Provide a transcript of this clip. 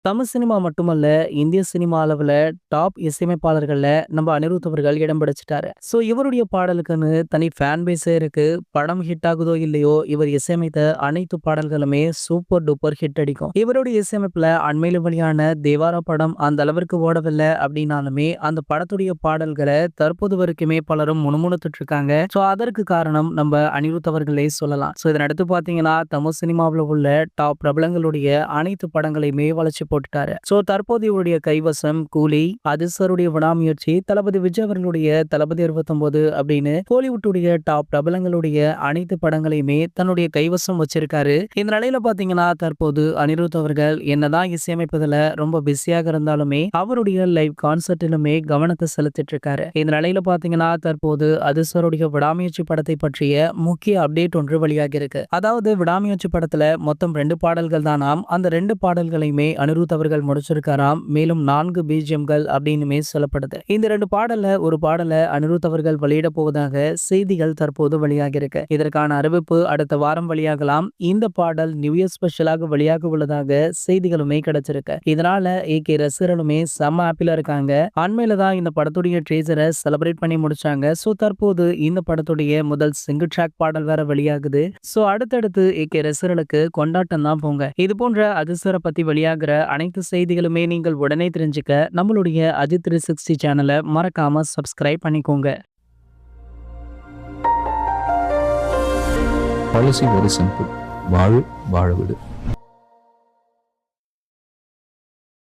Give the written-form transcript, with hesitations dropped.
Tamil cinema மட்டுமல்ல, இந்திய cinema அளவுல டாப் இசையமைப்பாளர்கள்ல நம்ம அனிருத் அவர்கள் இடம் பிடிச்சிட்டாரு. இவருடைய பாடலுக்குன்னு தனி ஃபேன் பேஸே இருக்கு. படம் ஹிட் ஆகுதோ இல்லையோ, இவர் இசையமைத்த அனைத்து பாடல்களுமே சூப்பர் டூப்பர் ஹிட் அடிக்கும். இவருடைய இசையமைப்புல அண்மையில வெளியான தேவாரா படம் அந்த அளவிற்கு ஓடவில்லை அப்படின்னாலுமே, அந்த படத்துடைய பாடல்களை தற்போது வரைக்குமே பலரும் முணுமுணுத்துட்டு இருக்காங்க. அதற்கு காரணம் நம்ம அனிருத் அவர்களே சொல்லலாம். இதனடுத்து பாத்தீங்கன்னா, தமிழ் சினிமாவில் உள்ள டாப் பிரபலங்களுடைய அனைத்து படங்களையுமே வளர்ச்சி போட்டுட்டாரு. தற்போது இவருடைய கைவசம் கூலி, அதிர்சருடைய விடாமுயற்சி, தளபதி விஜய் அவர்களுடைய தளபதி 29 அப்படின்னு கோலிவுட்டுடைய டாப் பிரபலங்களுடைய அனைத்து படங்களையுமே தன்னுடைய கைவசம் வச்சிருக்காரு. இந்த நிலையில பாத்தீங்கன்னா, தற்போது அனிருத் அவர்கள் என்னதான் இசையமைப்பதுல ரொம்ப பிஸியாக இருந்தாலுமே அவருடைய லைவ் கான்சர்ட்டிலுமே கவனத்தை செலுத்திட்டு இருக்காரு. இந்த நிலையில பாத்தீங்கன்னா, தற்போது அதிர்சருடைய விடாமுயற்சி படத்தை பற்றிய முக்கிய அப்டேட் ஒன்று வெளியாகி இருக்கு. அதாவது விடாமுயற்சி படத்துல மொத்தம் 2 பாடல்கள் தானாம். அந்த 2 பாடல்களையுமே அனிருத் அவர்கள் முடிச்சிருக்காராம். மேலும் 4 பிஜிஎம்கள் அப்படின்னுமே சொல்லப்படுது. இந்த 2 பாடல்ல ஒரு பாடலை அனிருத் அவர்கள் வெளியிட போவதாக செய்திகள் தற்போது வெளியாகி இருக்கு. இதற்கான அறிவிப்பு அடுத்த வாரம் வெளியாகலாம். இந்த பாடல் நியூ இயர் ஸ்பெஷலாக வெளியாக உள்ளதாக செய்திகளுமே கிடைச்சிருக்கு. இதனால ஏகே ரசிகர்களுமே செம்ம ஹாப்பில இருக்காங்க. அண்மையில தான் இந்த படத்துடைய ட்ரீசரை செலிப்ரேட் பண்ணி முடிச்சாங்க. தற்போது இந்த படத்துடைய முதல் சிங்கிள் ட்ராக் பாடல் வேற வெளியாகுது. அடுத்தடுத்து ஏகே ரசிகர்களுக்கு கொண்டாட்டம் தான் போங்க. இது போன்ற அதிர்சரை பத்தி வெளியாகிற அனைத்து செய்திகளுமே நீங்கள் உடனே தெரிஞ்சுக்க நம்மளுடைய அஜித் 360 சேனலை மறக்காம சப்ஸ்கிரைப் பண்ணிக்கோங்க. Policy very simple. வாழ விடு.